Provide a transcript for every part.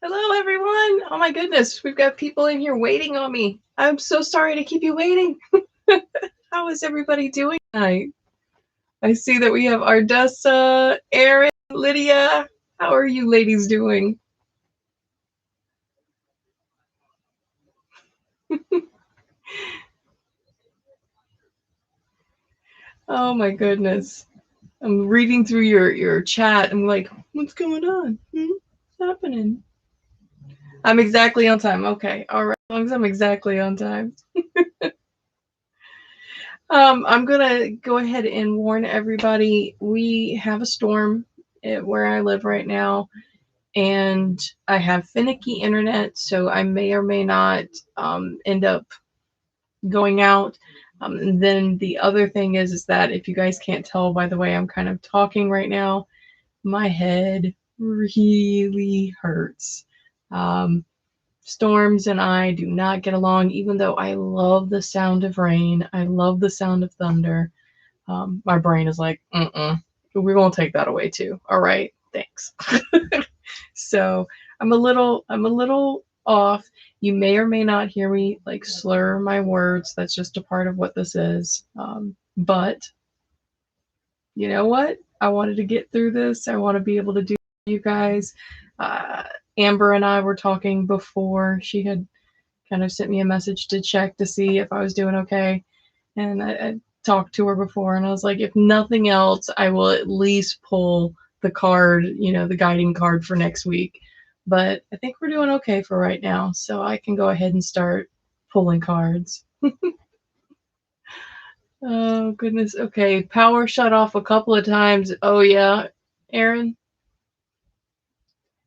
Hello, everyone. Oh my goodness, we've got people in here waiting on me. I'm so sorry to keep you waiting. How is everybody doing tonight? I see that we have Ardessa, Erin, Lydia. How are you ladies doing? Oh my goodness. I'm reading through your chat. I'm like, what's going on? What's happening? I'm exactly on time. Okay. All right. As long as I'm exactly on time. I'm gonna go ahead and warn everybody. We have a storm where I live right now, and I have finicky internet, so I may or may not end up going out. And then the other thing is that if you guys can't tell by the way I'm kind of talking right now, my head really hurts. Storms and I do not get along, even though I love the sound of rain. I love the sound of thunder. My brain is like, we're gonna take that away too. All right, thanks. So I'm a little off. You may or may not hear me like slur my words. That's just a part of what this is. But you know what? I wanted to get through this. I want to be able to do you guys. Amber and I were talking before. She had kind of sent me a message to check to see if I was doing okay. And I talked to her before, and I was like, if nothing else, I will at least pull the card, the guiding card for next week. But I think we're doing okay for right now, so I can go ahead and start pulling cards. Oh, goodness. Okay, power shut off a couple of times. Oh, yeah. Aaron?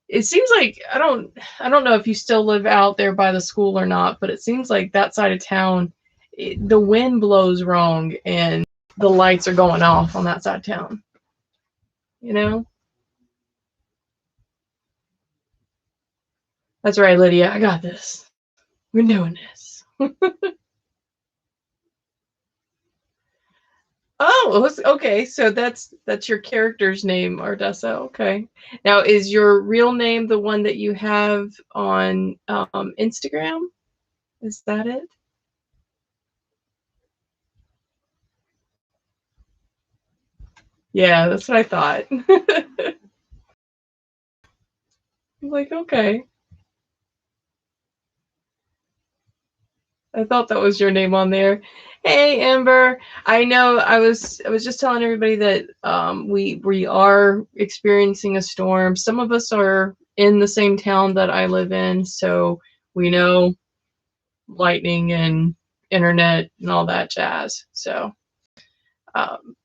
It seems like I don't know if you still live out there by the school or not, but it seems like that side of town, the wind blows wrong and the lights are going off on that side of town. You know? That's right, Lydia. I got this. We're doing this. Oh, okay. So that's your character's name, Ardessa. Okay. Now, is your real name the one that you have on Instagram? Is that it? Yeah, that's what I thought. I'm like, okay. I thought that was your name on there. Hey, Amber. I know I was just telling everybody that we are experiencing a storm. Some of us are in the same town that I live in, so we know lightning and internet and all that jazz. So um,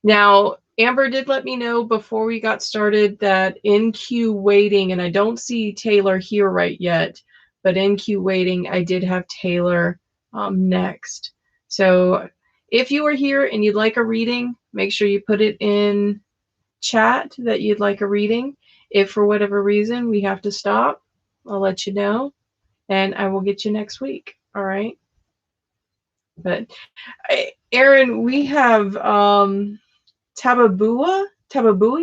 now Amber did let me know before we got started that in queue waiting, and I don't see Taylor here right yet, but in queue waiting, I did have Taylor next. So if you are here and you'd like a reading, make sure you put it in chat that you'd like a reading. If for whatever reason we have to stop, I'll let you know, and I will get you next week. All right. But Aaron, we have Tababui,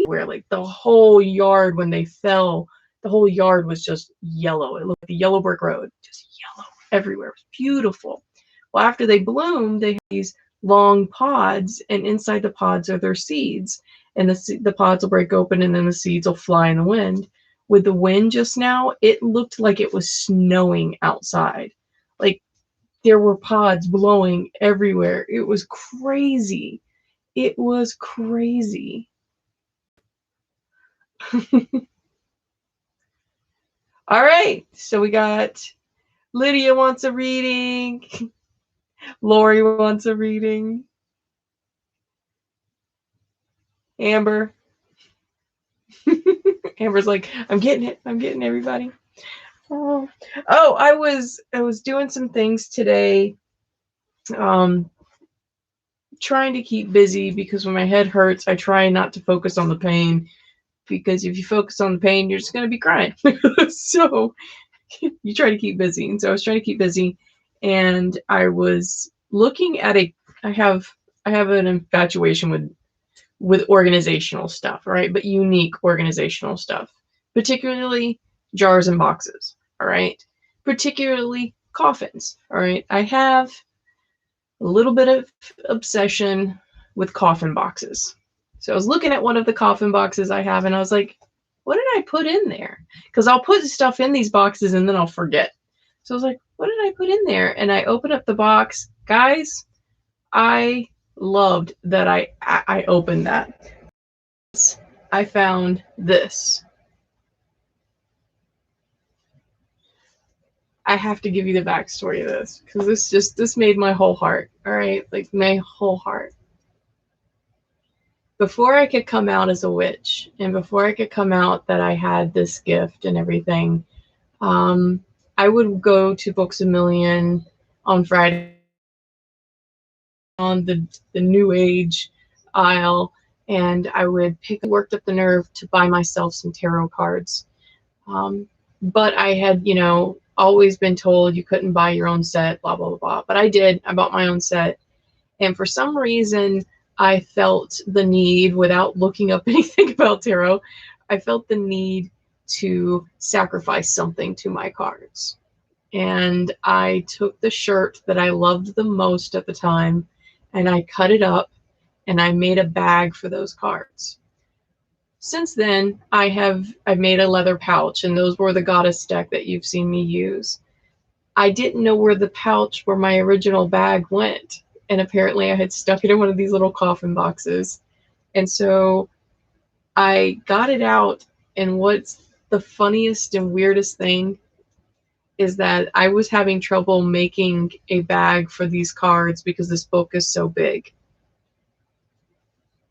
where like the whole yard, when they fell, the whole yard was just yellow. It looked like the yellow brick road, just yellow everywhere. It was beautiful. Well, after they bloom, they have these long pods, and inside the pods are their seeds. And the pods will break open, and then the seeds will fly in the wind. With the wind just now, it looked like it was snowing outside. Like there were pods blowing everywhere. It was crazy. It was crazy. All right. So we got Lydia wants a reading. Lori wants a reading. Amber. Amber's like, I'm getting it. I'm getting everybody. Oh, I was doing some things today. Trying to keep busy because when my head hurts, I try not to focus on the pain, because if you focus on the pain, you're just going to be crying. So you try to keep busy. And so I was trying to keep busy, and I was looking at I have an infatuation with organizational stuff, right? But unique organizational stuff, particularly jars and boxes. All right. Particularly coffins. All right. I have a little bit of obsession with coffin boxes. So I was looking at one of the coffin boxes I have and I was like, what did I put in there? Because I'll put stuff in these boxes and then I'll forget. So I was like, what did I put in there? And I opened up the box. Guys, I loved that I opened that. I found this. I have to give you the backstory of this because this made my whole heart. All right, like my whole heart. Before I could come out as a witch, and before I could come out that I had this gift and everything, I would go to Books a Million on Friday on the New Age aisle, and I would worked up the nerve to buy myself some tarot cards. But I had, you know, always been told you couldn't buy your own set, blah, blah, blah, blah. But I did. I bought my own set. And for some reason, I felt the need, without looking up anything about tarot, I felt the need to sacrifice something to my cards. And I took the shirt that I loved the most at the time, and I cut it up, and I made a bag for those cards. Since then, I've made a leather pouch, and those were the goddess deck that you've seen me use. I didn't know where the pouch, where my original bag went, and apparently I had stuck it in one of these little coffin boxes. And so I got it out, and what's the funniest and weirdest thing is that I was having trouble making a bag for these cards because this book is so big.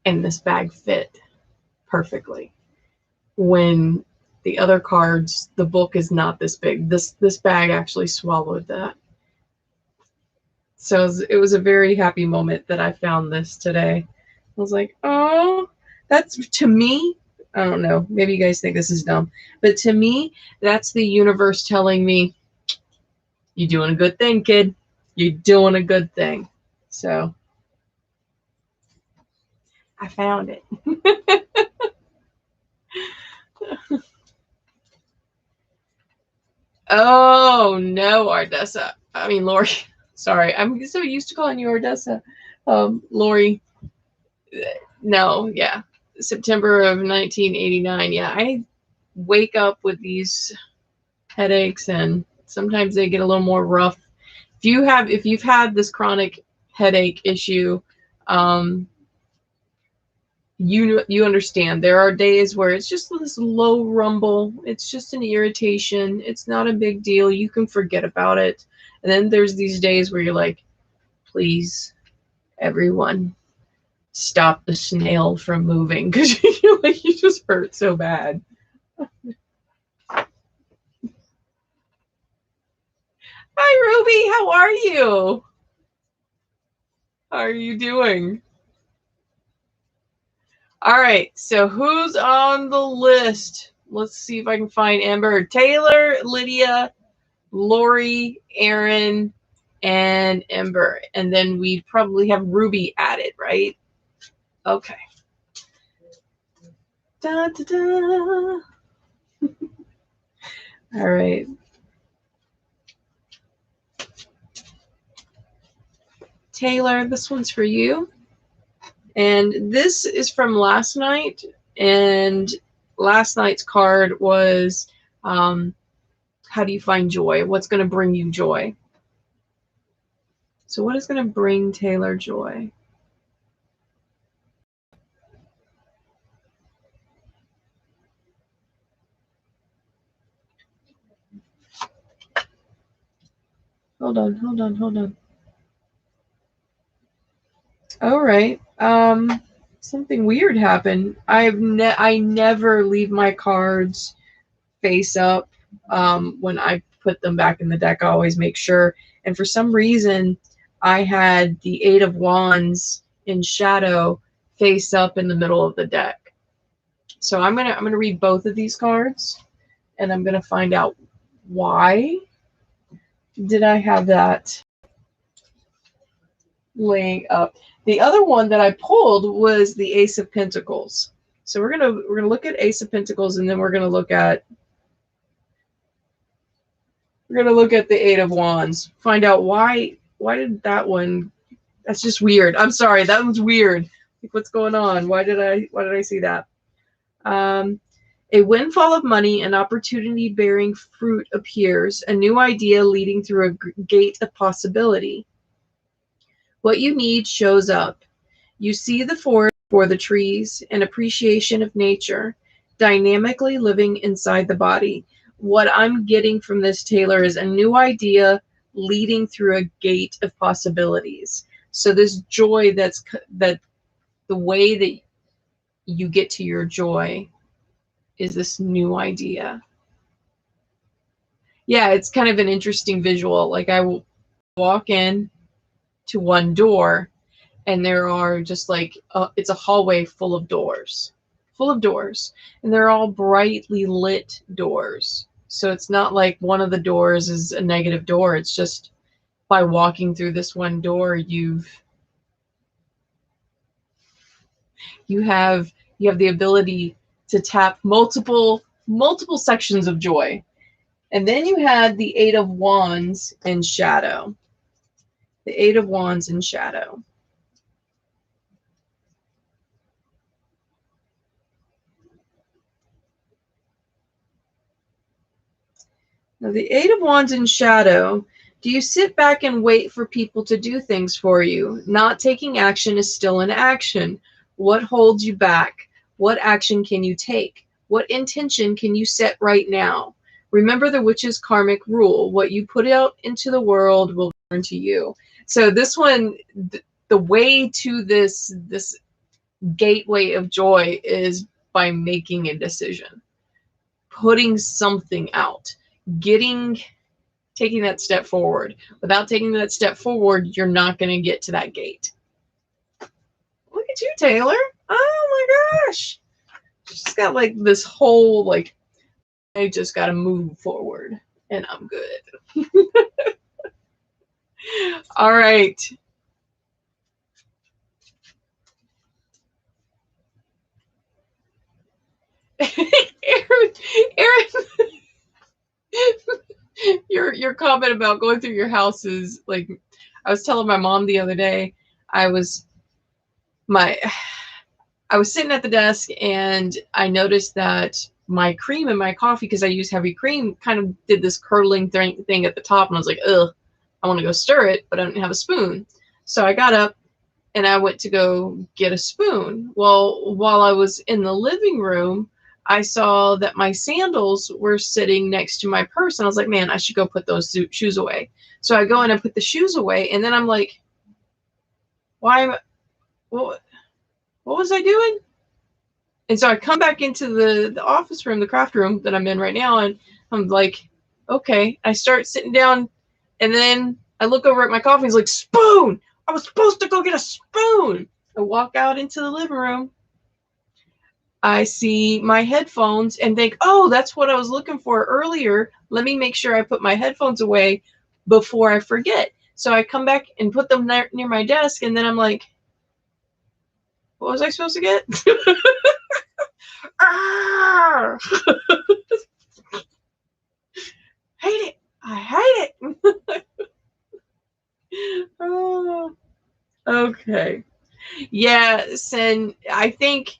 And this bag fit perfectly. When the other cards, the book is not this big. This bag actually swallowed that. So it was a very happy moment that I found this today. I was like, oh, that's, to me, I don't know, maybe you guys think this is dumb, but to me, that's the universe telling me, you're doing a good thing, kid. You're doing a good thing. So I found it. Oh no, Ardessa. I mean, Lori. Sorry, I'm so used to calling you Ardessa. Lori. No, yeah. September of 1989. Yeah, I wake up with these headaches, and sometimes they get a little more rough. If you've had this chronic headache issue, you understand. There are days where it's just this low rumble. It's just an irritation. It's not a big deal. You can forget about it. And then there's these days where you're like, please, everyone, stop the snail from moving, because you like, you just hurt so bad. Hi, Ruby. How are you? How are you doing? All right. So who's on the list? Let's see if I can find Amber. Taylor, Lydia, Lori, Aaron, and Ember. And then we probably have Ruby added, right? Okay. Da, da, da. All right. Taylor, this one's for you. And this is from last night. And last night's card was, how do you find joy? What's going to bring you joy? So what is going to bring Taylor joy? Hold on. All right. Something weird happened. I never leave my cards face up. When I put them back in the deck, I always make sure. And for some reason, I had the Eight of Wands in shadow face up in the middle of the deck. So I'm gonna read both of these cards, and I'm gonna find out why did I have that laying up. The other one that I pulled was the Ace of Pentacles. So we're gonna look at Ace of Pentacles, and then we're gonna look at We're going to look at the Eight of Wands. Find out why did that one... That's just weird. I'm sorry. That one's weird. Like, what's going on? Why did I see that? A windfall of money and opportunity bearing fruit appears, a new idea leading through a gate of possibility. What you need shows up. You see the forest for the trees, an appreciation of nature, dynamically living inside the body. What I'm getting from this, Taylor, is a new idea leading through a gate of possibilities. So this joy that the way that you get to your joy is this new idea. Yeah, it's kind of an interesting visual. Like, I will walk in to one door and there are just like, it's a hallway full of doors, and they're all brightly lit doors. So it's not like one of the doors is a negative door. It's just by walking through this one door, you have the ability to tap multiple sections of joy. And then you had the Eight of Wands in shadow. The Eight of Wands in shadow. Now, the Eight of Wands in shadow, do you sit back and wait for people to do things for you? Not taking action is still an action. What holds you back? What action can you take? What intention can you set right now? Remember the witch's karmic rule. What you put out into the world will return to you. So this one, the way to this gateway of joy is by making a decision, putting something out, taking that step forward. Without taking that step forward, you're not going to get to that gate. Look at you, Taylor. Oh my gosh. She's got like this whole, like, I just got to move forward and I'm good. All right. Aaron, your comment about going through your house is like, I was telling my mom the other day, I was sitting at the desk and I noticed that my cream in my coffee, because I use heavy cream, kind of did this curdling thing at the top, and I was like, ugh, I want to go stir it, but I didn't have a spoon. So I got up and I went to go get a spoon. Well, while I was in the living room, I saw that my sandals were sitting next to my purse, and I was like, man, I should go put those shoes away. So I go and I put the shoes away, and then I'm like, what was I doing? And so I come back into the office room, the craft room that I'm in right now, and I'm like, okay. I start sitting down, and then I look over at my coffee, and it's like, spoon! I was supposed to go get a spoon! I walk out into the living room. I see my headphones and think, oh, that's what I was looking for earlier. Let me make sure I put my headphones away before I forget. So I come back and put them near my desk, and then I'm like, what was I supposed to get? Ah! Hate it. I hate it. Oh, okay. Yes, and I think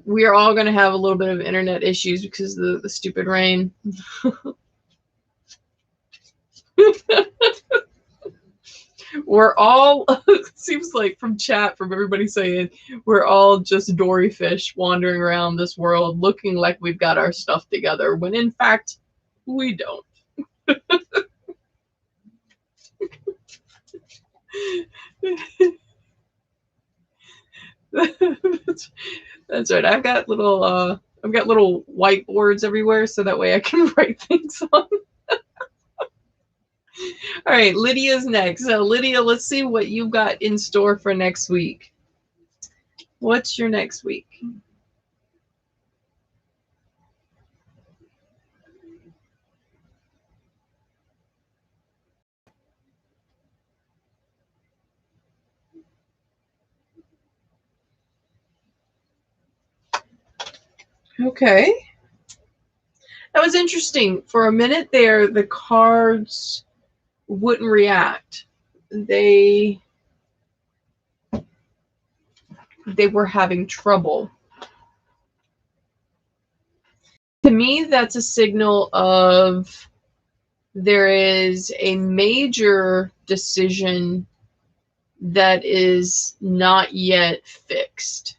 we are all going to have a little bit of internet issues because of the stupid rain. We're all, it seems like from chat, from everybody saying, we're all just dory fish wandering around this world looking like we've got our stuff together, when in fact, we don't. That's right. I've got little whiteboards everywhere, so that way I can write things on. All right, Lydia's next. So Lydia, let's see what you've got in store for next week. What's your next week? Okay. That was interesting. For a minute there, the cards wouldn't react. They were having trouble. To me, that's a signal of there is a major decision that is not yet fixed.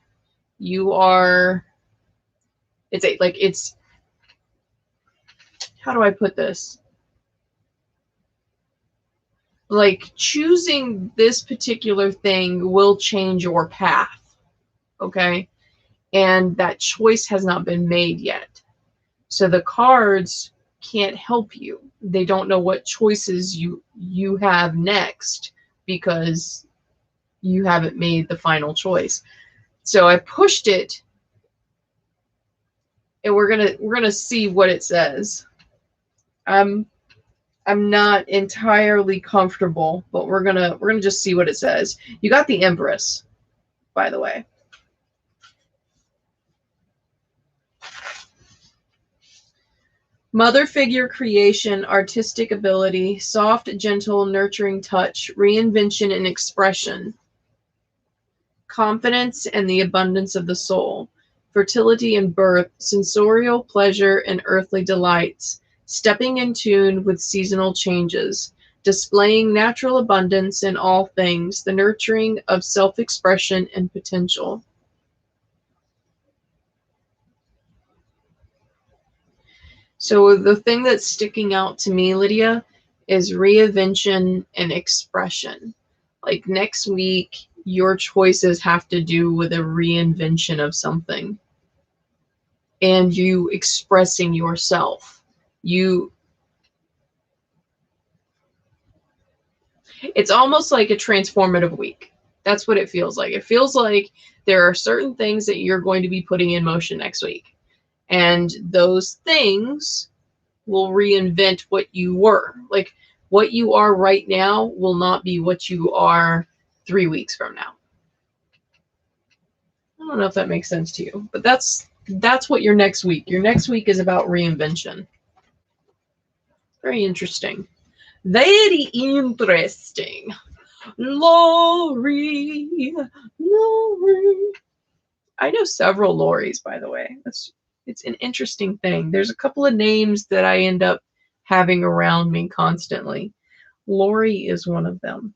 You are, it's, how do I put this? Like, choosing this particular thing will change your path, okay? And that choice has not been made yet. So the cards can't help you. They don't know what choices you have next because you haven't made the final choice. So I pushed it, and we're gonna see what it says. I'm not entirely comfortable, but we're gonna just see what it says. You got the Empress, by the way. Mother figure creation, artistic ability, soft, gentle, nurturing touch, reinvention and expression, confidence and the abundance of the soul, fertility and birth, sensorial pleasure and earthly delights, stepping in tune with seasonal changes, displaying natural abundance in all things, the nurturing of self-expression and potential. So the thing that's sticking out to me, Lydia, is reinvention and expression. Like next week, your choices have to do with a reinvention of something and you expressing yourself. It's almost like a transformative week. That's what it feels like. It feels like there are certain things that you're going to be putting in motion next week. And those things will reinvent what you were. Like what you are right now will not be what you are 3 weeks from now. I don't know if that makes sense to you, but that's what your next week. Your next week is about reinvention. Very interesting. Very interesting. Lori. I know several Loris, by the way. It's an interesting thing. There's a couple of names that I end up having around me constantly. Lori is one of them.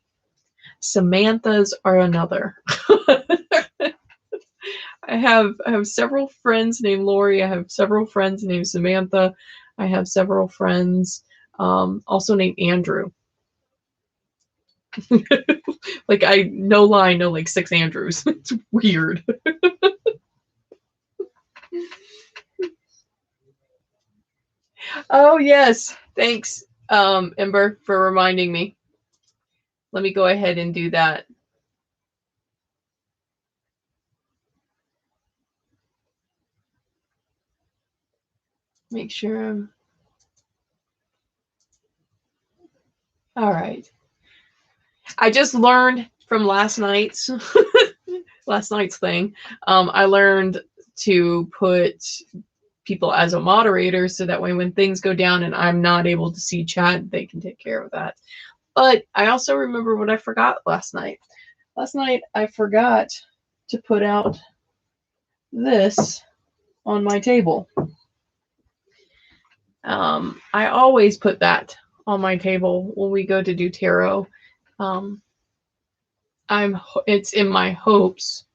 Samantha's are another. I have several friends named Lori. I have several friends named Samantha. I have several friends also named Andrew. Like I no lie, know like 6 Andrews. It's weird. Oh yes, thanks, Ember, for reminding me. Let me go ahead and do that. Make sure I'm all right. I just learned from last night's thing. I learned to put people as a moderator so that way when things go down and I'm not able to see chat, they can take care of that. But I also remember what I forgot last night. Last night I forgot to put out this on my table. I always put that on my table when we go to do tarot. It's in my hopes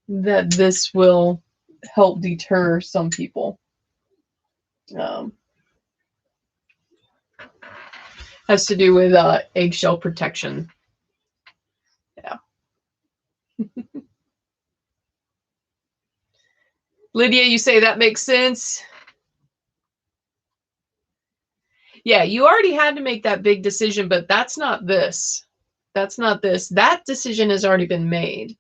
that this will help deter some people. Has to do with eggshell protection. Yeah. Lydia, you say that makes sense? Yeah, you already had to make that big decision, but that's not this. That's not this. That decision has already been made.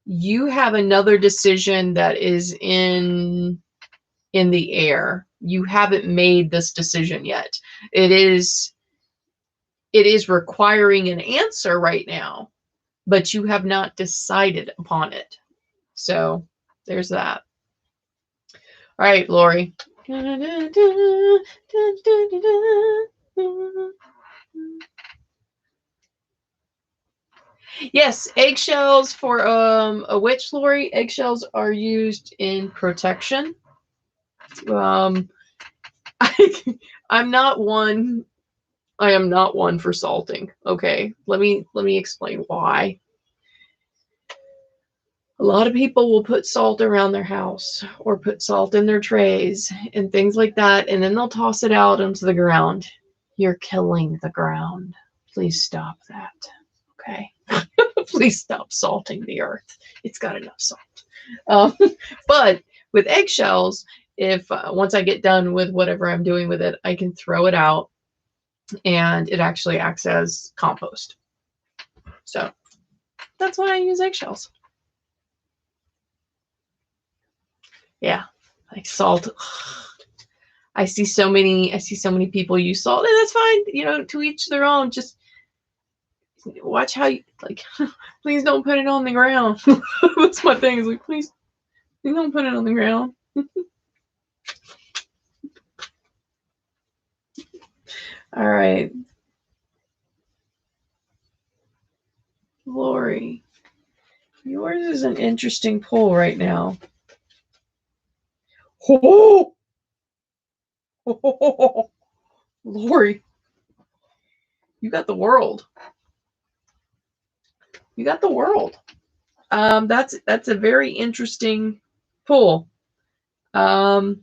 You have another decision that is in the air. You haven't made this decision yet. It is requiring an answer right now, but you have not decided upon it. So there's that. All right, Lori, Yes, eggshells for a witch, Lori. Eggshells are used in protection. I'm not one. I am not one for salting. Okay, let me explain why. A lot of people will put salt around their house or put salt in their trays and things like that, and then they'll toss it out onto the ground. You're killing the ground. Please stop that. Okay. Please stop salting the earth. It's got enough salt. Um, but with eggshells, if once I get done with whatever I'm doing with it, I can throw it out and it actually acts as compost. So that's why I use eggshells. Yeah, like salt. I see so many people use salt, and that's fine. You know, to each their own. Just watch how you like. Please don't put it on the ground. That's my thing. Is like, please don't put it on the ground. All right, Lori, yours is an interesting pull right now. Oh, Lori, you got the world. You got the world. That's a very interesting pull. Let's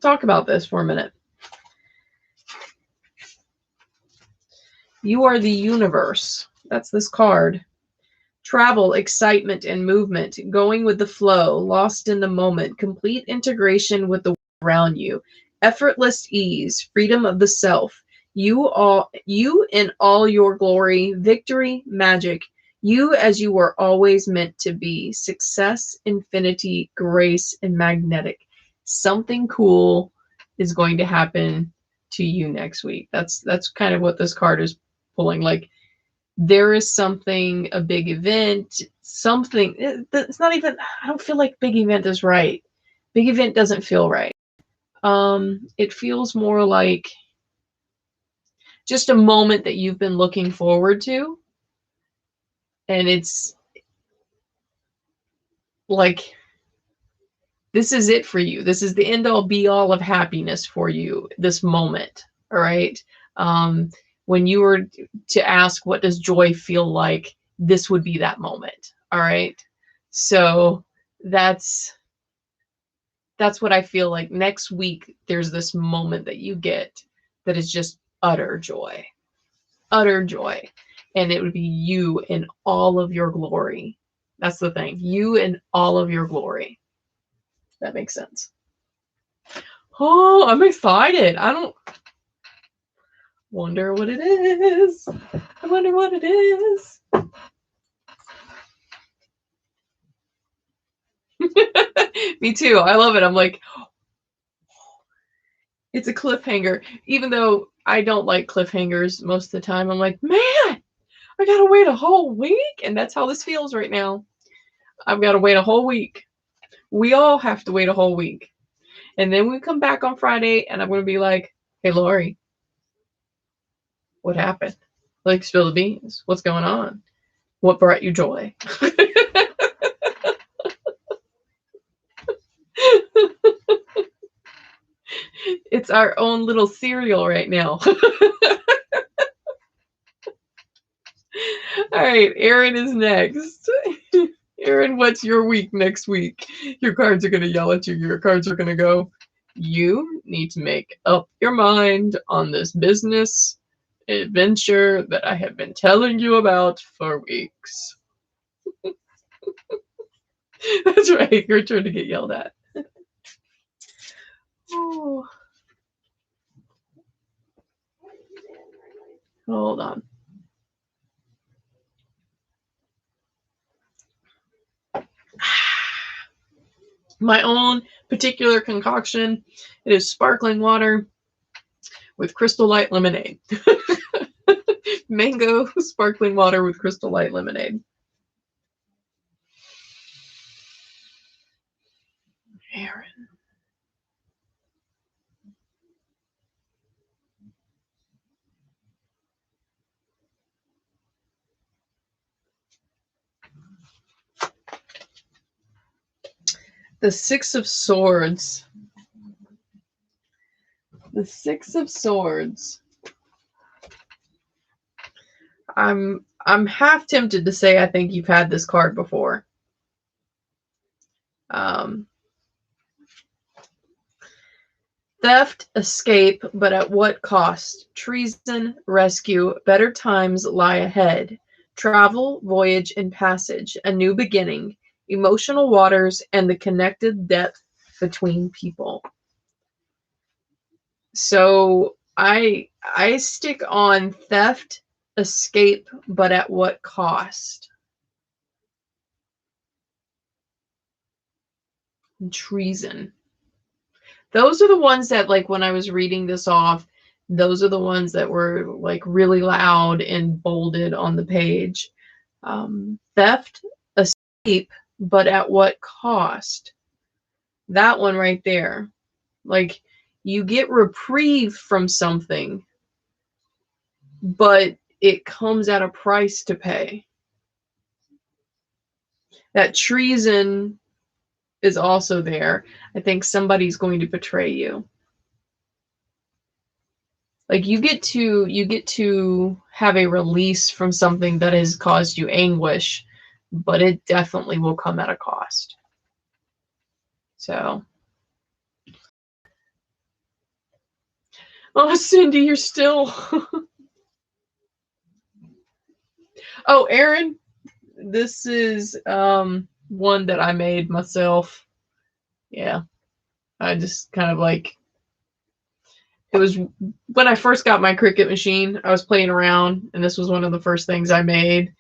talk about this for a minute. You are the universe. That's this card. Travel, excitement, and movement, going with the flow, lost in the moment, complete integration with the world around you, effortless ease, freedom of the self. You in all your glory, victory, magic. You as you were always meant to be. Success, infinity, grace, and magnetic. Something cool is going to happen to you next week. That's kind of what this card is pulling. Like, there is something, a big event, something. It's not even, I don't feel like big event is right. Big event doesn't feel right. It feels more like just a moment that you've been looking forward to. And it's like, this is it for you. This is the end all be all of happiness for you, this moment. All right. When you were to ask, what does joy feel like? This would be that moment. All right. So that's what I feel like. Next week, there's this moment that you get that is just utter joy. Utter joy. And it would be you in all of your glory. That's the thing. You in all of your glory. That makes sense. Oh, I'm excited. I don't wonder what it is. I wonder what it is. Me too. I love it. I'm like, it's a cliffhanger. Even though I don't like cliffhangers most of the time, I'm like, man, I gotta wait a whole week. And that's how this feels right now. I've got to wait a whole week. We all have to wait a whole week. And then we come back on Friday and I'm going to be like, hey, Lori, what happened? Like, spill the beans. What's going on? What brought you joy? It's our own little cereal right now. All right, Aaron is next. Aaron, what's your week next week? Your cards are going to yell at you. Your cards are going to go, you need to make up your mind on this business adventure that I have been telling you about for weeks. That's right. Your turn to get yelled at. Oh. Hold on. My own particular concoction. It is sparkling water with Crystal Light lemonade. Mango sparkling water with Crystal Light lemonade. Aaron. The Six of Swords. The Six of Swords. I'm half tempted to say I think you've had this card before. Theft, escape, but at what cost? Treason, rescue, better times lie ahead. Travel, voyage, and passage, a new beginning, emotional waters, and the connected depth between people. So I stick on theft, escape, but at what cost? And treason. Those are the ones that, like, when I was reading this off, those are the ones that were like really loud and bolded on the page. Theft, escape, but at what cost? That one right there. Like, you get reprieve from something, but it comes at a price to pay. That treason is also there. I think somebody's going to betray you. Like, you get to have a release from something that has caused you anguish, but it definitely will come at a cost. So, oh, Cindy, you're still. Oh, Aaron, this is one that I made myself. Yeah, I just kind of like, it was when I first got my Cricut machine, I was playing around, and this was one of the first things I made.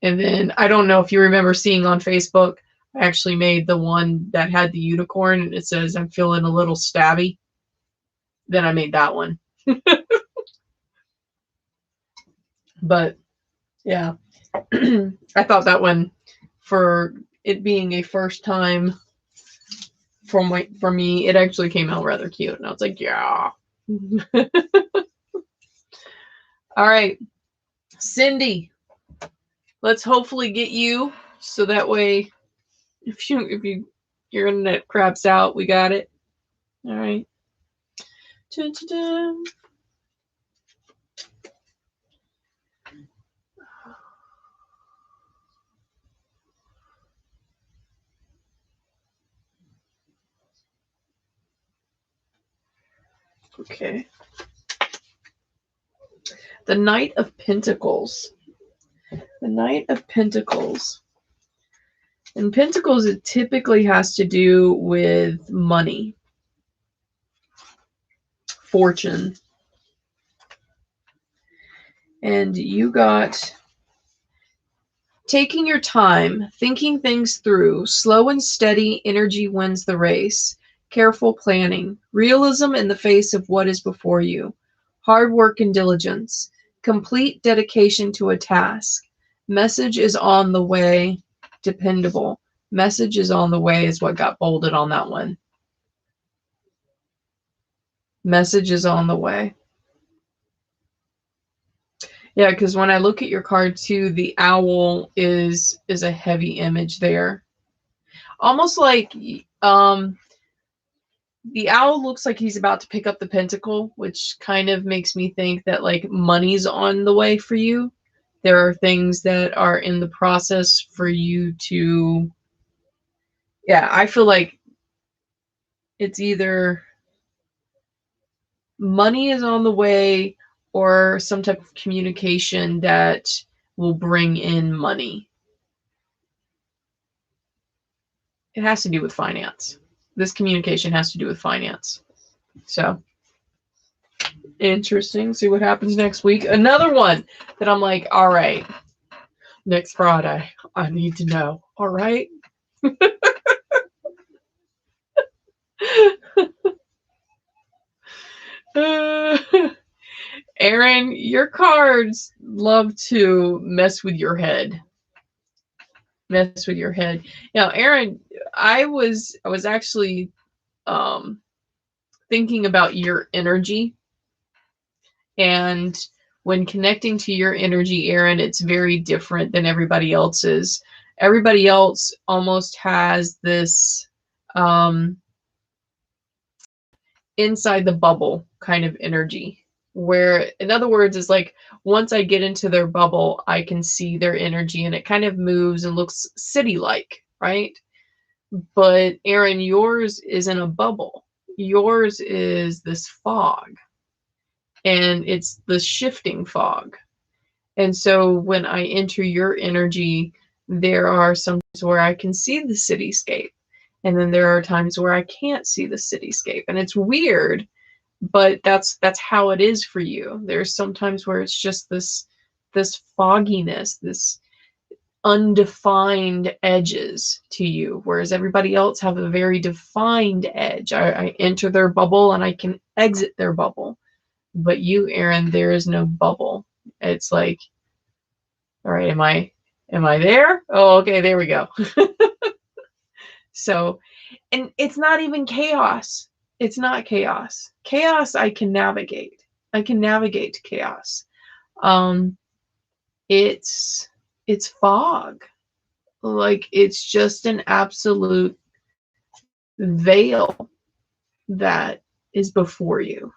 And then, I don't know if you remember seeing on Facebook, I actually made the one that had the unicorn, and it says, "I'm feeling a little stabby." Then I made that one. But, yeah. I thought that one, for it being a first time for me, it actually came out rather cute. And I was like, yeah. All right. Cindy, let's hopefully get you, so that way if your internet craps out, we got it. All right. Dun, dun, dun. Okay. The Knight of Pentacles. The Knight of Pentacles. In Pentacles, it typically has to do with money, fortune. And you got taking your time, thinking things through, slow and steady energy wins the race, careful planning, realism in the face of what is before you, hard work and diligence, complete dedication to a task, message is on the way, dependable. Message is on the way is what got bolded on that one. Message is on the way. Yeah, because when I look at your card too, the owl is a heavy image there. Almost like the owl looks like he's about to pick up the pentacle, which kind of makes me think that, like, money's on the way for you. There are things that are in the process for you to, yeah, I feel like it's either money is on the way or some type of communication that will bring in money. It has to do with finance. This communication has to do with finance. So, interesting. See what happens next week. Another one that I'm like, all right, next Friday, I need to know. All right. Aaron, your cards love to mess with your head. Mess with your head. Now, Aaron, I was actually thinking about your energy. And when connecting to your energy, Aaron, it's very different than everybody else's. Everybody else almost has this inside the bubble kind of energy, where, in other words, is like once I get into their bubble, I can see their energy and it kind of moves and looks city-like, right? But Aaron, yours isn't a bubble. Yours is this fog, and it's the shifting fog. And so when I enter your energy, there are some times where I can see the cityscape, and then there are times where I can't see the cityscape. And it's weird, but that's how it is for you. There's sometimes where it's just this fogginess, this undefined edges to you, whereas everybody else have a very defined edge. I enter their bubble and I can exit their bubble. But you, Aaron, there is no bubble. It's like, all right, am I there? Oh, okay, there we go. So, and it's not even chaos. It's not chaos. Chaos I can navigate. I can navigate chaos. It's fog. Like, it's just an absolute veil that is before you.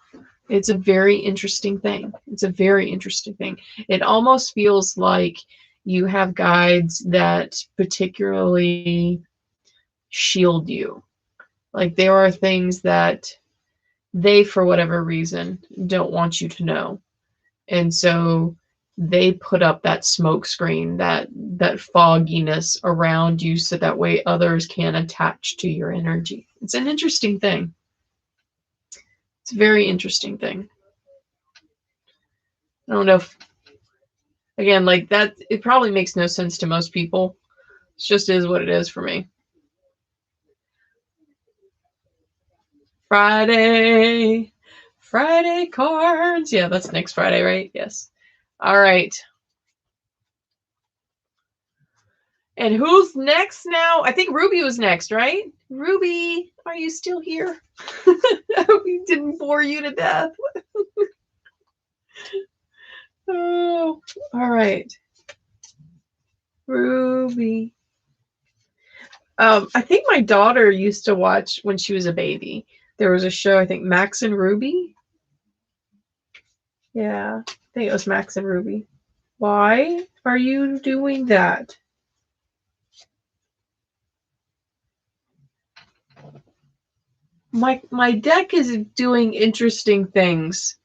It's a very interesting thing. It's a very interesting thing. It almost feels like you have guides that particularly shield you. Like, there are things that they, for whatever reason, don't want you to know. And so they put up that smoke screen, that fogginess around you, so that way others can attach to your energy. It's an interesting thing. It's a very interesting thing. I don't know if, again, like that, it probably makes no sense to most people. It just is what it is for me. Friday cards. Yeah, that's next Friday, right? Yes. All right. And who's next now? I think Ruby was next, right? Ruby, are you still here? I hope we didn't bore you to death. Oh, all right. Ruby. I think my daughter used to watch when she was a baby. There was a show, I think, Max and Ruby. Yeah, I think it was Max and Ruby. Why are you doing that? My deck is doing interesting things.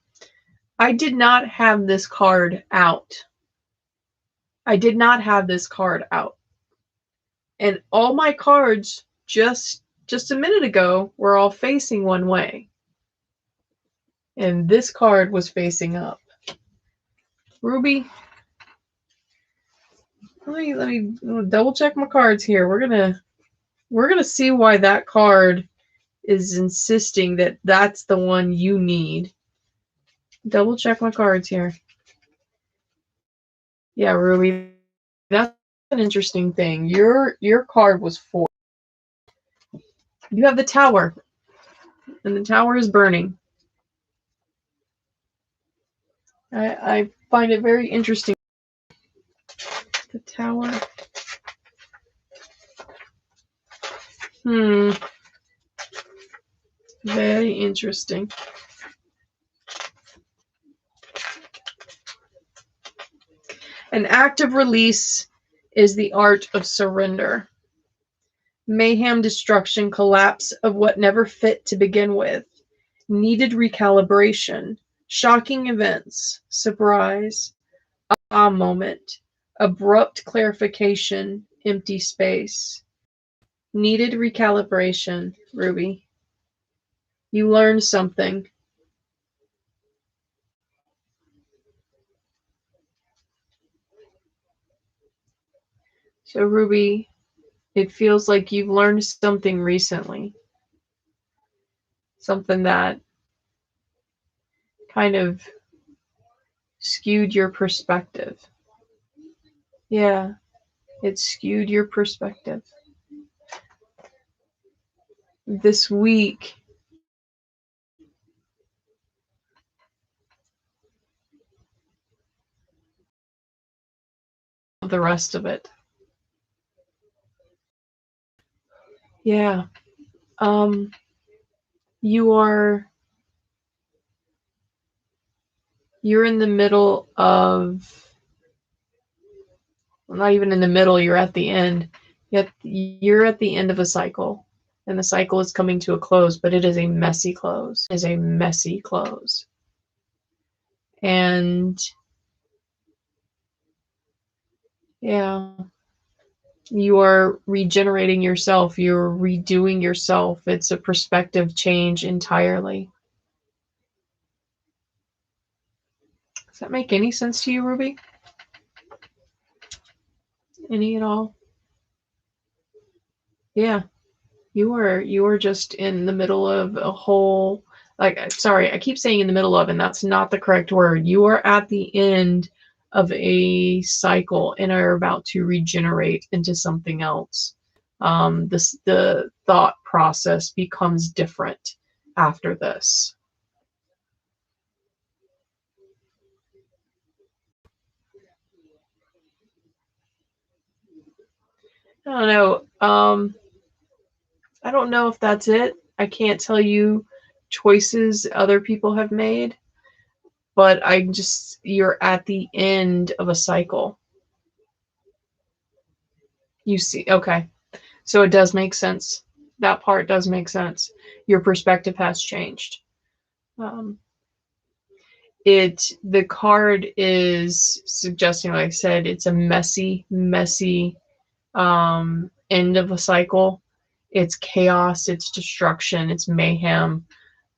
I did not have this card out. I did not have this card out. And all my cards just a minute ago were all facing one way. And this card was facing up. Ruby, let me double check my cards here. We're gonna see why that card is insisting that that's the one you need. Double check my cards here. Yeah, Ruby, that's an interesting thing. Your card was 4. You have the Tower, and the Tower is burning. I find it very interesting. The Tower. Very interesting. An act of release is the art of surrender. Mayhem, destruction, collapse of what never fit to begin with. Needed recalibration. Shocking events. Surprise. Ah moment. Abrupt clarification. Empty space. Needed recalibration, Ruby. You learned something. So, Ruby, it feels like you've learned something recently. Something that kind of skewed your perspective. Yeah, it skewed your perspective. This week, the rest of it. Yeah. You're in the middle of, well, not even in the middle, you're at the end. Yet you're at the end of a cycle. And the cycle is coming to a close, but it is a messy close. It is a messy close. And yeah, you are regenerating yourself. You're redoing yourself. It's a perspective change entirely. Does that make any sense to you, Ruby? Any at all? Yeah. You are just in the middle of a whole, like, sorry, I keep saying in the middle of, and that's not the correct word. You are at the end of a cycle and are about to regenerate into something else. The thought process becomes different after this. I don't know. I don't know if that's it. I can't tell you choices other people have made, but you're at the end of a cycle. You see, okay. So it does make sense. That part does make sense. Your perspective has changed. Um, the card is suggesting, like I said, it's a messy end of a cycle. It's chaos, it's destruction, it's mayhem,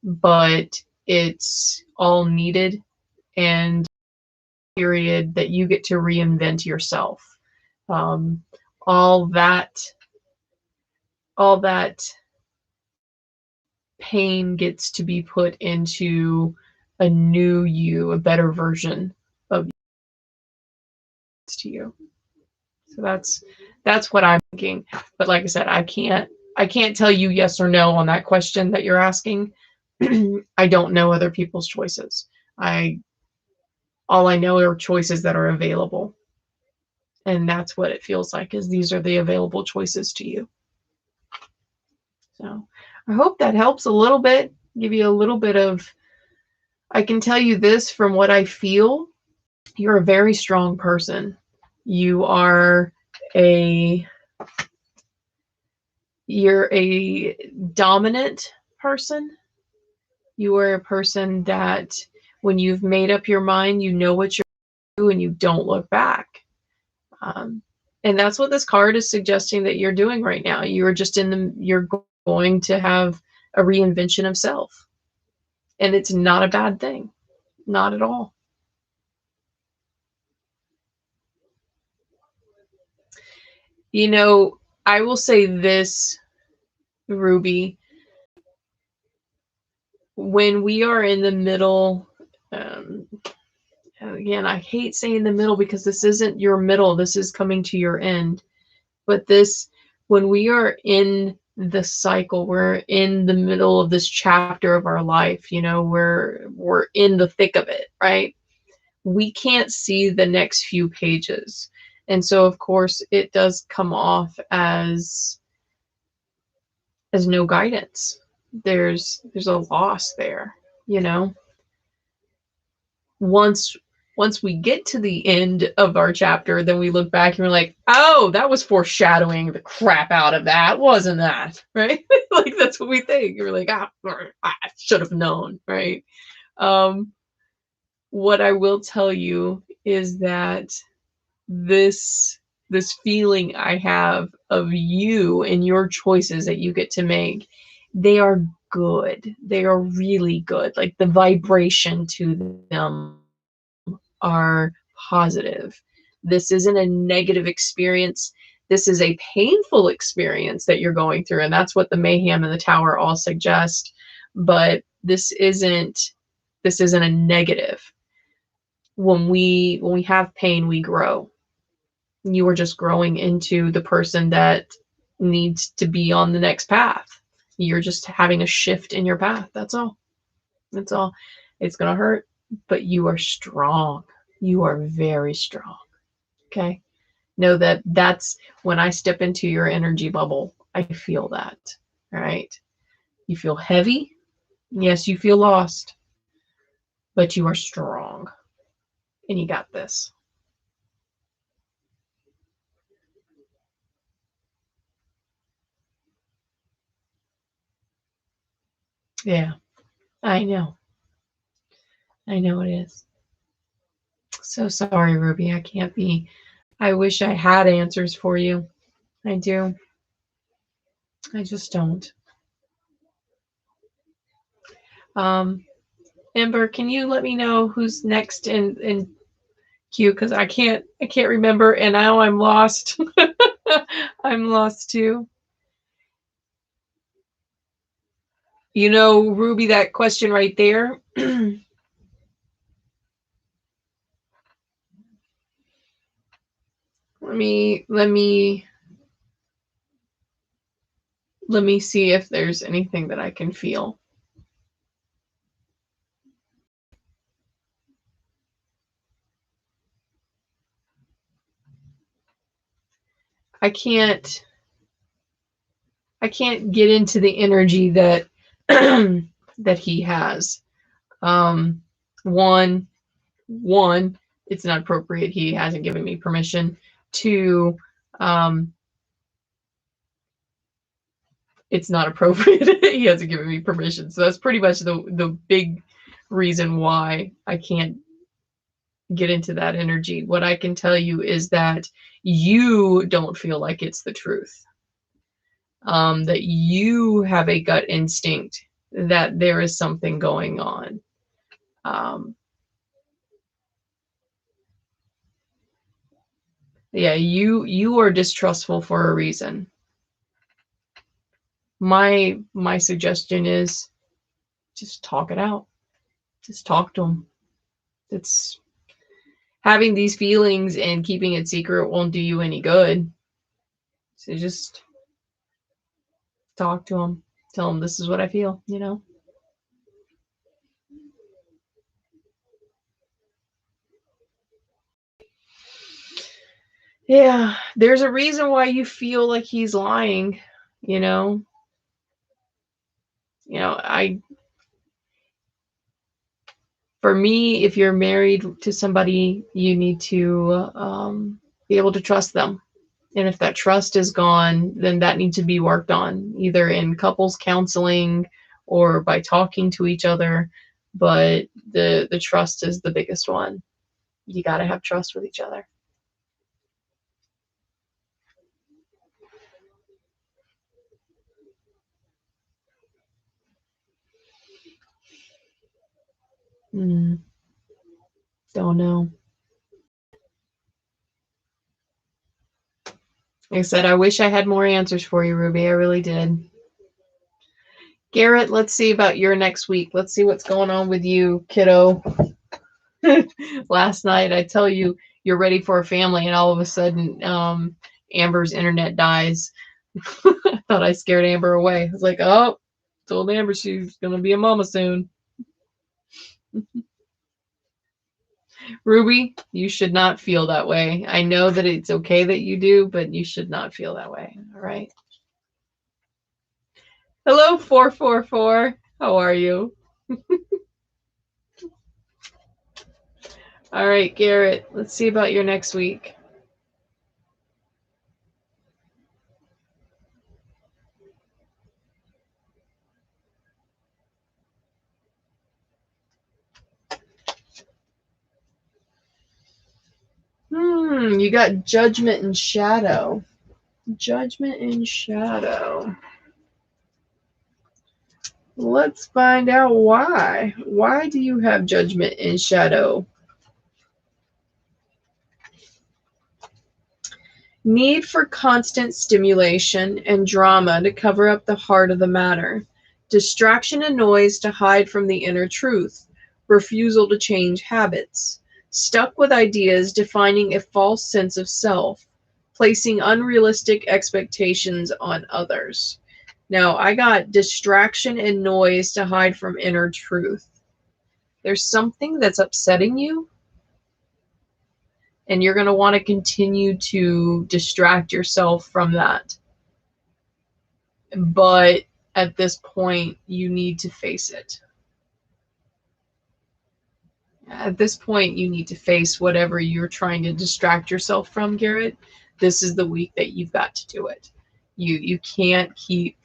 but it's all needed, and period that you get to reinvent yourself. Um, all that all that pain gets to be put into a new you, a better version of you. So that's what I'm thinking. But like I said, I can't tell you yes or no on that question that you're asking. I don't know other people's choices. I All I know are choices that are available. And that's what it feels like, is these are the available choices to you. So I hope that helps a little bit, give you a little bit of, I can tell you this from what I feel. You're a very strong person. You are a you're a dominant person. You are a person that when you've made up your mind, you know what you're doing and you don't look back. Um, and that's what this card is suggesting that you're doing right now. You're going to have a reinvention of self. And it's not a bad thing. Not at all. You know, I will say this, Ruby, when we are in the middle, um, again, I hate saying the middle because this isn't your middle, this is coming to your end. But when we are in the cycle, we're in the middle of this chapter of our life, you know, we're in the thick of it, right? We can't see the next few pages. And so of course it does come off as no guidance. There's a loss there, you know. Once we get to the end of our chapter, then we look back and we're like, oh, that was foreshadowing the crap out of that, wasn't that? Right? Like that's what we think. You're like, I should have known, right? What I will tell you is that this this feeling I have of you and your choices that you get to make, they are good. They are really good. Like the vibration to them are positive. This isn't a negative experience. This is a painful experience that you're going through, and that's what the mayhem and the tower all suggest. But this isn't a negative. When we have pain, we grow. You are just growing into the person that needs to be on the next path. You're just having a shift in your path. That's all. That's all. It's gonna hurt, but you are strong. You are very strong. Okay. Know that that's when I step into your energy bubble, I feel that. All right. You feel heavy. Yes, you feel lost, but you are strong and you got this. Yeah, I know. I know it is. So sorry, Ruby. I can't be. I wish I had answers for you. I do. I just don't. Um, Ember, can you let me know who's next in queue? Because I can't remember, and now I'm lost. I'm lost too. You know, Ruby, that question right there. let me see if there's anything that I can feel. I can't get into the energy that that he has. One, it's not appropriate. He hasn't given me permission. Two, it's not appropriate. He hasn't given me permission. So that's pretty much the big reason why I can't get into that energy. What I can tell you is that you don't feel like it's the truth. That you have a gut instinct that there is something going on. Yeah, you are distrustful for a reason. My suggestion is just talk it out. Just talk to him. It's having these feelings and keeping it secret won't do you any good. So just talk to him. Tell him this is what I feel, you know? Yeah, there's a reason why you feel like he's lying, you know? For me, if you're married to somebody, you need to be able to trust them. And if that trust is gone, then that needs to be worked on, either in couples counseling or by talking to each other. But the trust is the biggest one. You got to have trust with each other. Don't know. Like I said, I wish I had more answers for you, Ruby. I really did. Garrett, let's see about your next week. Let's see what's going on with you, kiddo. Last night, I tell you, you're ready for a family, and all of a sudden, Amber's internet dies. I thought I scared Amber away. I was like, oh, told Amber she's going to be a mama soon. Ruby, you should not feel that way. I know that it's okay that you do, but you should not feel that way. All right. Hello, 444. How are you? All right, Garrett, let's see about your next week. You got Judgment and Shadow. Judgment and Shadow. Let's find out why. Why do you have Judgment and Shadow? Need for constant stimulation and drama to cover up the heart of the matter. Distraction and noise to hide from the inner truth. Refusal to change habits. Stuck with ideas defining a false sense of self. Placing unrealistic expectations on others. Now, I got distraction and noise to hide from inner truth. There's something that's upsetting you, and you're going to want to continue to distract yourself from that. But at this point, you need to face it. At this point, you need to face whatever you're trying to distract yourself from, Garrett. This is the week that you've got to do it. You can't keep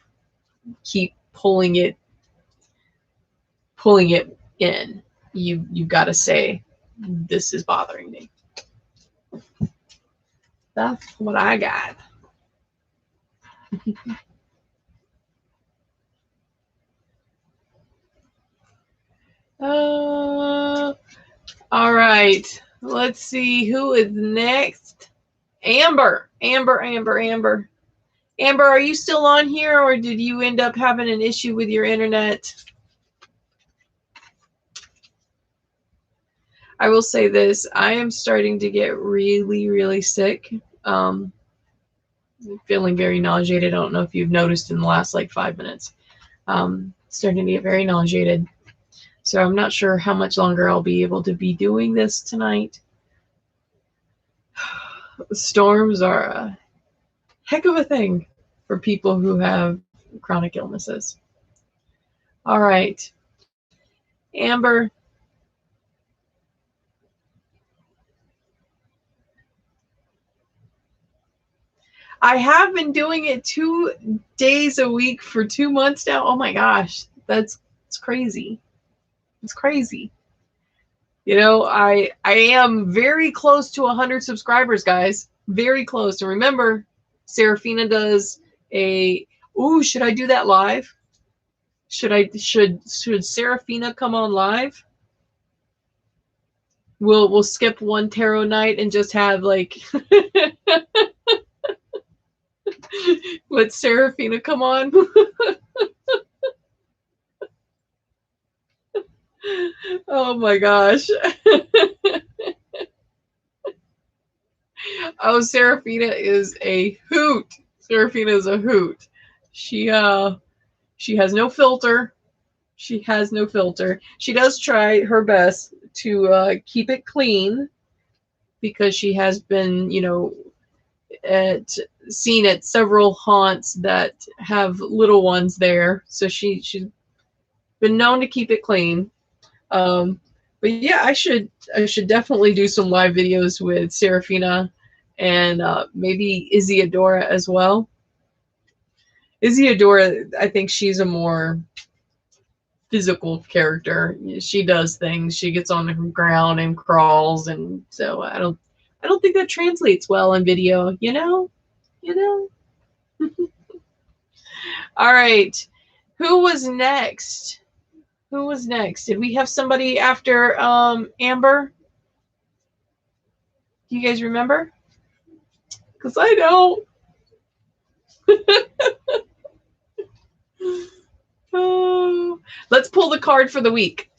pulling it in. You've got to say, this is bothering me. That's what I got. All right. Let's see who is next. Amber. Amber, are you still on here, or did you end up having an issue with your internet? I will say this. I am starting to get really, really sick. Feeling very nauseated. I don't know if you've noticed in the last like 5 minutes. Starting to get very nauseated. So I'm not sure how much longer I'll be able to be doing this tonight. Storms are a heck of a thing for people who have chronic illnesses. All right. Amber. I have been doing it 2 days a week for 2 months now. Oh my gosh. It's crazy. It's crazy. You know, I am very close to 100 subscribers, guys. Very close. And remember, Serafina does a, ooh, should I do that live? Should Serafina come on live? We'll skip one tarot night and just have like let Serafina come on. Oh my gosh. Oh, Serafina is a hoot. Serafina is a hoot. She has no filter. She has no filter. She does try her best to keep it clean, because she has been, you know, seen at several haunts that have little ones there. So she's been known to keep it clean. But yeah, I should definitely do some live videos with Serafina and maybe Isiodora as well. Isiodora, I think she's a more physical character. She does things. She gets on the ground and crawls, and so I don't think that translates well in video, you know? All right. Who was next? Did we have somebody after Amber? Do you guys remember? Because I don't. Oh, let's pull the card for the week.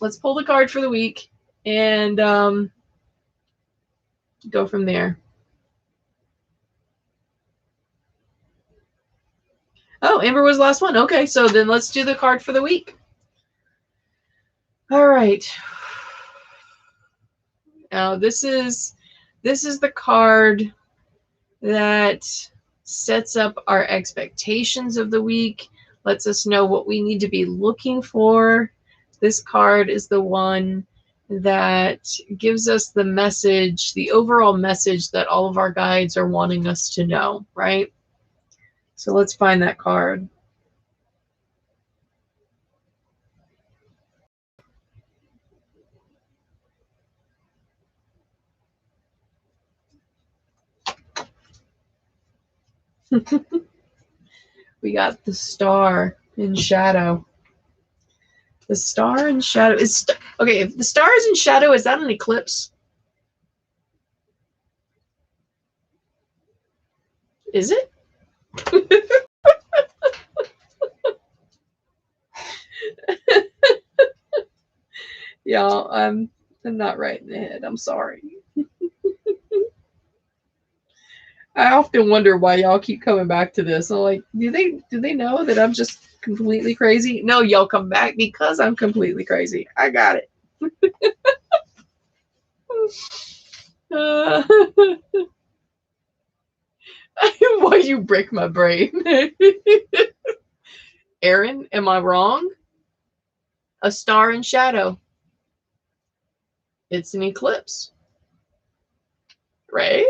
And go from there. Oh, Amber was the last one. Okay, so then let's do the card for the week. All right. Now this is the card that sets up our expectations of the week, lets us know what we need to be looking for. This card is the one that gives us the message, the overall message that all of our guides are wanting us to know, right? So let's find that card. We got the Star in Shadow. The Star in Shadow is okay. If the Star is in Shadow, is that an eclipse? Is it? Y'all, I'm not right in the head. I'm sorry. I often wonder why y'all keep coming back to this. I'm like, do they know that I'm just completely crazy? No, y'all come back because I'm completely crazy. I got it. Why you break my brain? Aaron, am I wrong? A star in shadow. It's an eclipse. Right?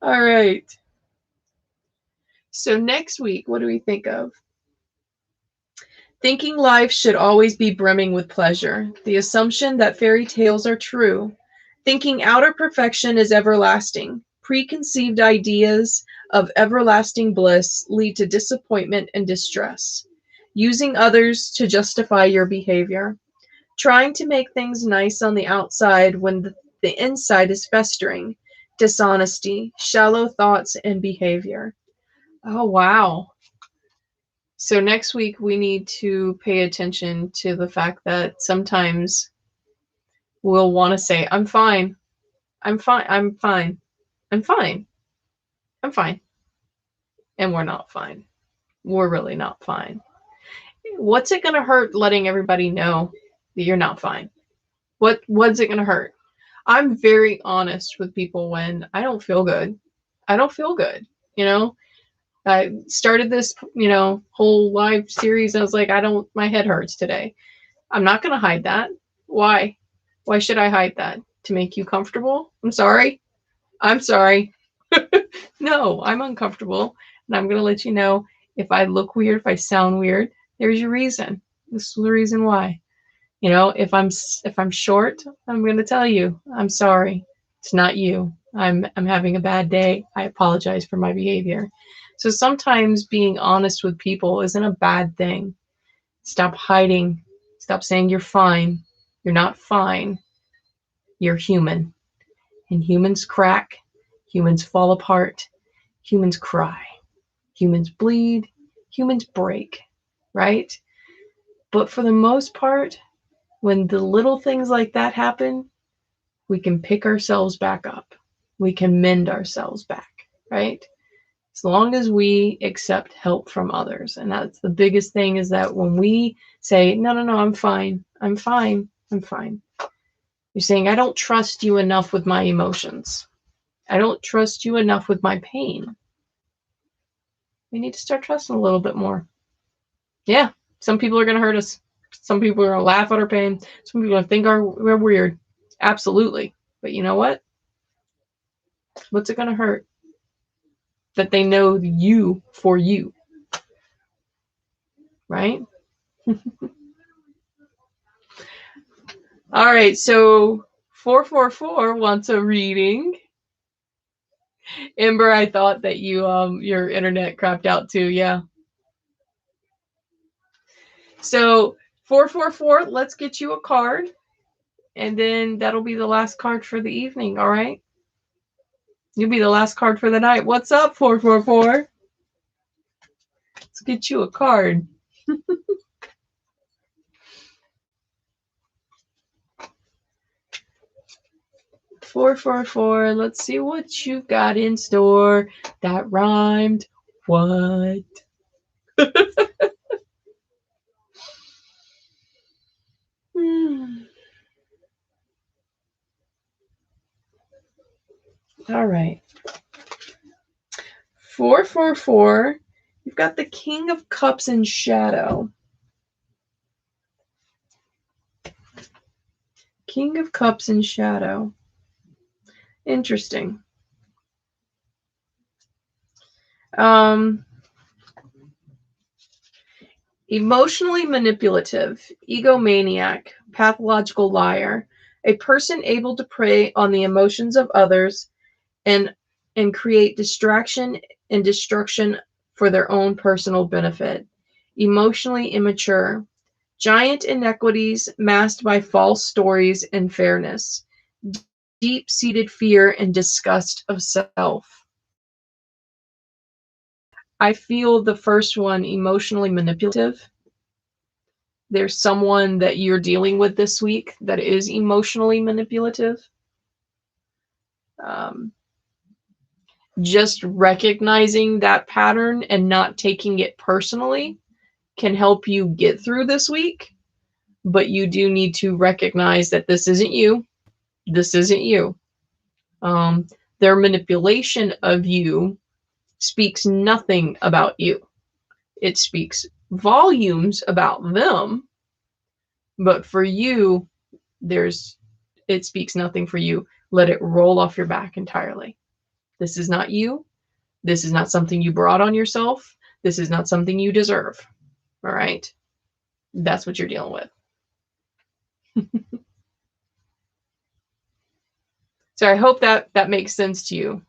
All right. So next week, what do we think of? Thinking life should always be brimming with pleasure. The assumption that fairy tales are true. Thinking outer perfection is everlasting. Preconceived ideas of everlasting bliss lead to disappointment and distress. Using others to justify your behavior. Trying to make things nice on the outside when the inside is festering. Dishonesty, shallow thoughts, and behavior. Oh, wow. So next week we need to pay attention to the fact that sometimes we'll want to say, I'm fine. I'm fine. I'm fine. I'm fine. I'm fine. And we're not fine. We're really not fine. What's it going to hurt letting everybody know that you're not fine? What's it going to hurt? I'm very honest with people when I don't feel good. I don't feel good. You know, I started this, whole live series. I was like, my head hurts today. I'm not going to hide that. Why? Why should I hide that? To make you comfortable? I'm sorry. I'm sorry. No, I'm uncomfortable. And I'm going to let you know if I look weird, if I sound weird, there's your reason. This is the reason why. If I'm short, I'm going to tell you, I'm sorry. It's not you. I'm having a bad day. I apologize for my behavior. So sometimes being honest with people isn't a bad thing. Stop hiding. Stop saying you're fine. You're not fine. You're human. And humans crack. Humans fall apart. Humans cry. Humans bleed. Humans break. Right? But for the most part, when the little things like that happen, we can pick ourselves back up. We can mend ourselves back, right? As long as we accept help from others. And that's the biggest thing, is that when we say, no, I'm fine. I'm fine. I'm fine. You're saying, I don't trust you enough with my emotions. I don't trust you enough with my pain. We need to start trusting a little bit more. Yeah, some people are going to hurt us. Some people are going to laugh at our pain. Some people are going to think we're weird. Absolutely. But you know what? What's it going to hurt? That they know you for you. Right? All right. So 444 wants a reading. Ember, I thought that your internet crapped out too. Yeah. So 444, let's get you a card. And then that'll be the last card for the evening. All right. You'll be the last card for the night. What's up, 444? Let's get you a card. 444. Let's see what you've got in store. That rhymed. What? All right. 444. You've got the King of Cups in shadow. King of Cups in shadow. Interesting. Emotionally manipulative, egomaniac, pathological liar, a person able to prey on the emotions of others and create distraction and destruction for their own personal benefit. Emotionally immature, giant inequities masked by false stories and fairness, deep-seated fear and disgust of self. I feel the first one, emotionally manipulative. There's someone that you're dealing with this week that is emotionally manipulative. Just recognizing that pattern and not taking it personally can help you get through this week. But you do need to recognize that this isn't you. This isn't you. Their manipulation of you speaks nothing about you. It speaks volumes about them, but for you, it speaks nothing for you. Let it roll off your back entirely. This is not you. This is not something you brought on yourself. This is not something you deserve. All right? That's what you're dealing with. So I hope that makes sense to you.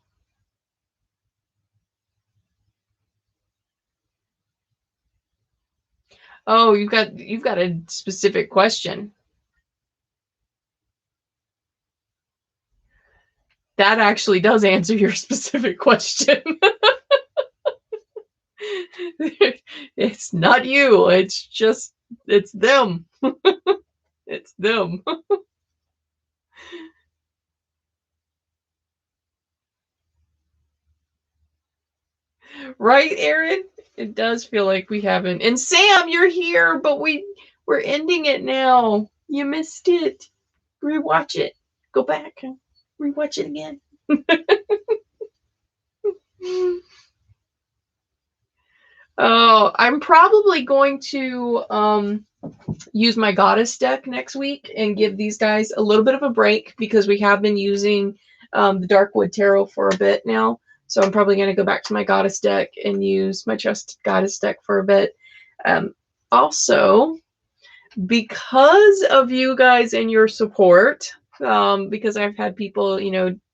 Oh, you've got a specific question. That actually does answer your specific question. It's not you. It's them. It's them. Right, Aaron? It does feel like we haven't. And Sam, you're here, but we're ending it now. You missed it. Rewatch it. Go back and rewatch it again. Oh, I'm probably going to use my goddess deck next week and give these guys a little bit of a break because we have been using the Darkwood Tarot for a bit now. So I'm probably going to go back to my goddess deck and use my trusted goddess deck for a bit. Also, because of you guys and your support, because I've had people,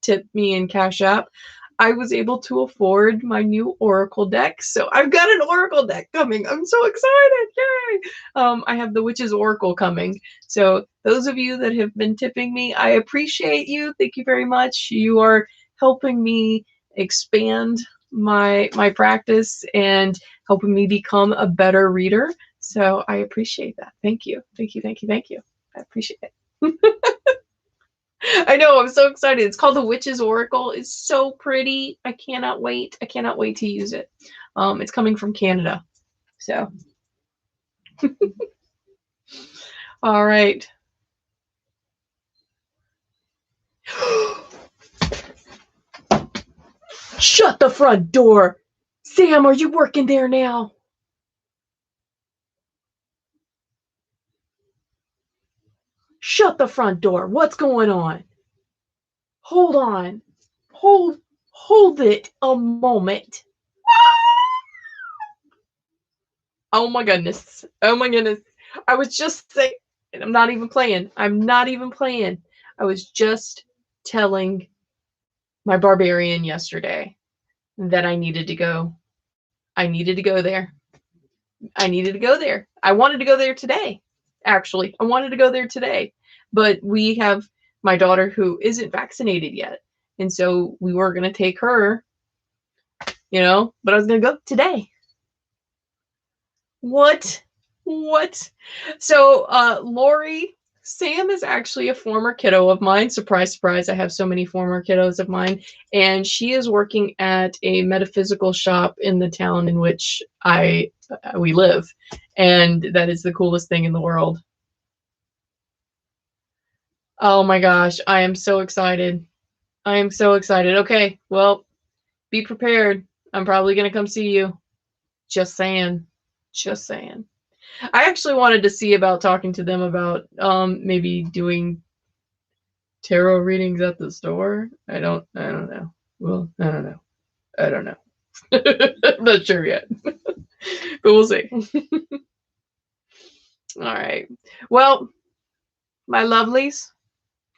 tip me in Cash App, I was able to afford my new Oracle deck. So I've got an Oracle deck coming. I'm so excited. Yay! I have the Witch's Oracle coming. So those of you that have been tipping me, I appreciate you. Thank you very much. You are helping me expand my practice and helping me become a better reader. So I appreciate that. Thank you. Thank you. Thank you. Thank you. I appreciate it. I know, I'm so excited. It's called the Witch's Oracle. It's so pretty. I cannot wait. I cannot wait to use it. It's coming from Canada. So. All right. Shut the front door. Sam, are you working there now? Shut the front door. What's going on? Hold on. Hold it a moment. Oh my goodness. Oh my goodness. I was just saying, and I'm not even playing. I'm not even playing. I was just telling my barbarian yesterday that I needed to go. I needed to go there. I needed to go there. I wanted to go there today, actually. I wanted to go there today. But we have my daughter who isn't vaccinated yet. And so we were going to take her, but I was going to go today. What? So, Lori, Sam is actually a former kiddo of mine. Surprise, surprise. I have so many former kiddos of mine. And she is working at a metaphysical shop in the town in which we live. And that is the coolest thing in the world. Oh my gosh. I am so excited. I am so excited. Okay. Well, be prepared. I'm probably going to come see you. Just saying. Just saying. I actually wanted to see about talking to them about maybe doing tarot readings at the store. I don't know. Well, I don't know. I'm not sure yet. But we'll see. All right. Well, my lovelies,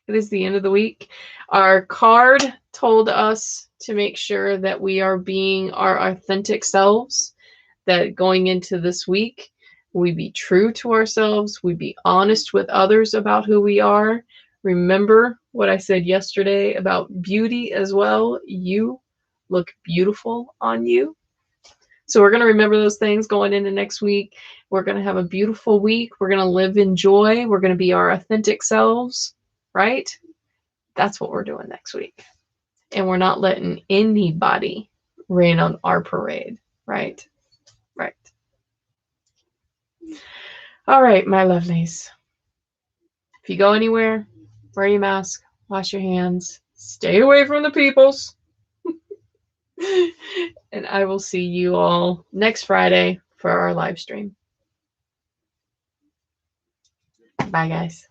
it is the end of the week. Our card told us to make sure that we are being our authentic selves, that going into this week, we be true to ourselves. We be honest with others about who we are. Remember what I said yesterday about beauty as well. You look beautiful on you. So we're going to remember those things going into next week. We're going to have a beautiful week. We're going to live in joy. We're going to be our authentic selves, right? That's what we're doing next week. And we're not letting anybody rain on our parade, right? Right. All right, my lovelies. If you go anywhere, wear your mask, wash your hands, Stay away from the peoples. And I will see you all next Friday for our live stream. Bye, guys.